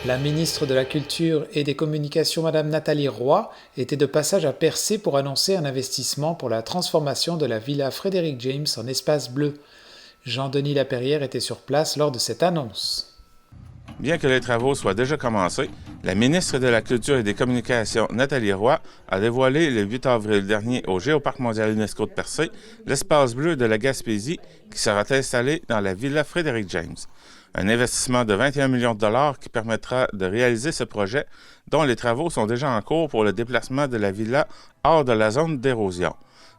La ministre de la Culture et des Communications, Madame Nathalie Roy, était de passage à Percé pour annoncer un investissement pour la transformation de la villa Frédéric James en espace bleu. Jean-Denis Laperrière était sur place lors de cette annonce. Bien que les travaux soient déjà commencés, la ministre de la Culture et des Communications, Nathalie Roy, a dévoilé le 8 avril dernier au Géoparc mondial UNESCO de Percé l'espace bleu de la Gaspésie qui sera installé dans la villa Frédéric James. Un investissement de 21 millions de dollars qui permettra de réaliser ce projet, dont les travaux sont déjà en cours pour le déplacement de la villa hors de la zone d'érosion.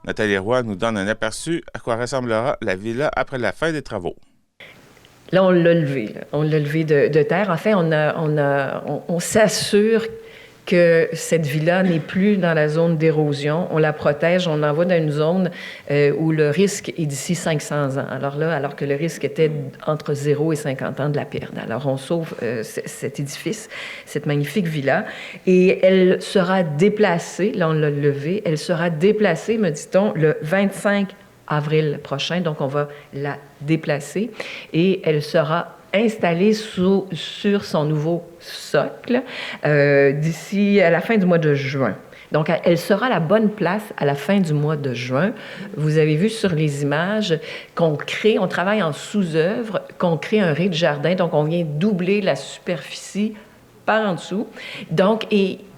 Nathalie Roy nous donne un aperçu à quoi ressemblera la villa après la fin des travaux. Là, on l'a levé. Là. On l'a levé de terre. En fait, on s'assure que cette villa n'est plus dans la zone d'érosion. On la protège, on l'envoie dans une zone où le risque est d'ici 500 ans. Alors que le risque était entre 0 et 50 ans de la perdre. Alors, on sauve cet édifice, cette magnifique villa, et elle sera déplacée, là, on l'a levée, elle sera déplacée, me dit-on, le 25 avril prochain. Donc, on va la déplacer et elle sera installée sur son nouveau socle d'ici à la fin du mois de juin. Donc, elle sera à la bonne place à la fin du mois de juin. Vous avez vu sur les images qu'on travaille en sous-œuvre, qu'on crée un rez-de-jardin. Donc, on vient doubler la superficie par en dessous. Donc,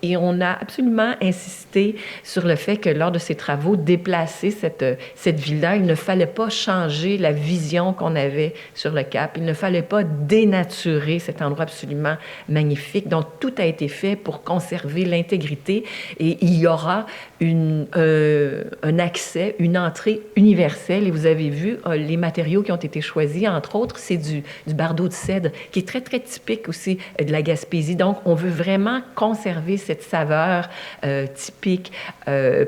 et on a absolument insisté sur le fait que lors de ces travaux, déplacer cette villa, il ne fallait pas changer la vision qu'on avait sur le Cap. Il ne fallait pas dénaturer cet endroit absolument magnifique. Donc, tout a été fait pour conserver l'intégrité et il y aura un accès, une entrée universelle. Et vous avez vu les matériaux qui ont été choisis, entre autres, c'est du bardeau de cèdre qui est très, très typique aussi de la Gaspésie. Donc, on veut vraiment conserver cette saveur typique,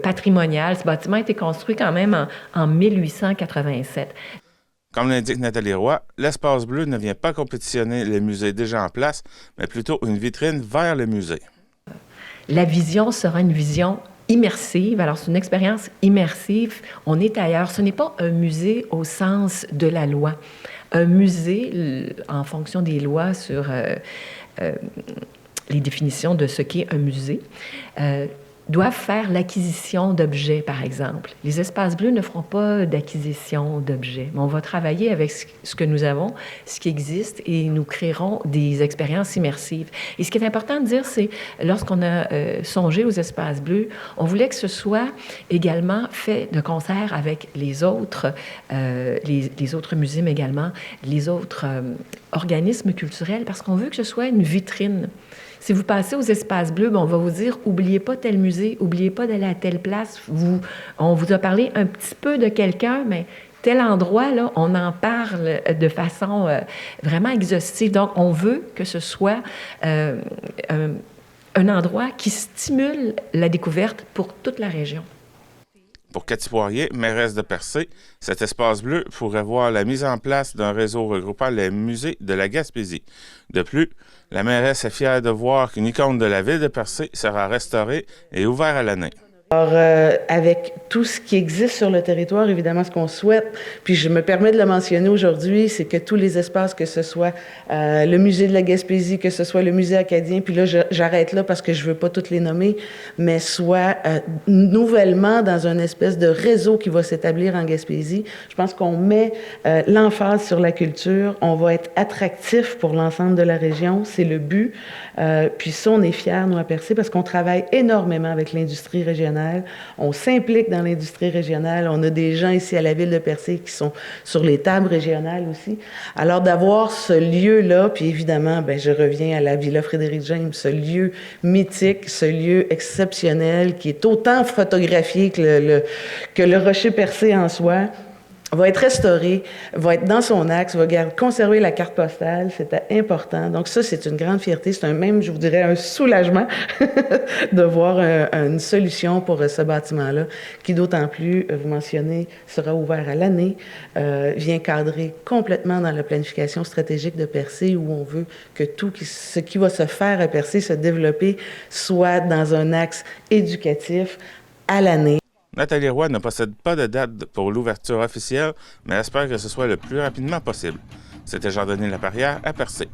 patrimoniale. Ce bâtiment a été construit quand même en 1887. Comme l'indique Nathalie Roy, l'espace bleu ne vient pas compétitionner les musées déjà en place, mais plutôt une vitrine vers le musée. La vision sera une vision immersive. Alors, c'est une expérience immersive. On est ailleurs. Ce n'est pas un musée au sens de la loi. Un musée, en fonction des lois sur les définitions de ce qu'est un musée, doivent faire l'acquisition d'objets, par exemple. Les espaces bleus ne feront pas d'acquisition d'objets, mais on va travailler avec ce que nous avons, ce qui existe, et nous créerons des expériences immersives. Et ce qui est important de dire, c'est, lorsqu'on a songé aux espaces bleus, on voulait que ce soit également fait de concert avec les autres musées, mais également les autres organismes culturels, parce qu'on veut que ce soit une vitrine. Si vous passez aux espaces bleus, on va vous dire, oubliez pas tel musée, oubliez pas d'aller à telle place. On vous a parlé un petit peu de quelqu'un, mais tel endroit, là, on en parle de façon vraiment exhaustive. Donc, on veut que ce soit un endroit qui stimule la découverte pour toute la région. Pour Cathy Poirier, mairesse de Percé, cet espace bleu pourrait voir la mise en place d'un réseau regroupant les musées de la Gaspésie. De plus, la mairesse est fière de voir qu'une icône de la ville de Percé sera restaurée et ouverte à l'année. Alors, avec tout ce qui existe sur le territoire, évidemment, ce qu'on souhaite, puis je me permets de le mentionner aujourd'hui, c'est que tous les espaces, que ce soit le musée de la Gaspésie, que ce soit le musée acadien, puis là, j'arrête là parce que je veux pas toutes les nommer, mais soit nouvellement dans une espèce de réseau qui va s'établir en Gaspésie. Je pense qu'on met l'emphase sur la culture, on va être attractif pour l'ensemble de la région, c'est le but. Puis ça, on est fiers, nous, à Percé, parce qu'on travaille énormément avec l'industrie régionale. On s'implique dans l'industrie régionale. On a des gens ici à la ville de Percé qui sont sur les tables régionales aussi. Alors, d'avoir ce lieu-là, puis évidemment, je reviens à la Villa Frédéric James, ce lieu mythique, ce lieu exceptionnel qui est autant photographié que le rocher Percé en soi, va être restauré, va être dans son axe, va conserver la carte postale, c'était important. Donc ça, c'est une grande fierté, c'est même, je vous dirais, un soulagement de voir une solution pour ce bâtiment-là, qui d'autant plus, vous mentionnez, sera ouvert à l'année, vient cadrer complètement dans la planification stratégique de Percé, où on veut que tout ce qui va se faire à Percé, se développer, soit dans un axe éducatif à l'année. Nathalie Roy ne possède pas de date pour l'ouverture officielle, mais espère que ce soit le plus rapidement possible. C'était Jean-Denis Laperrière à Percé.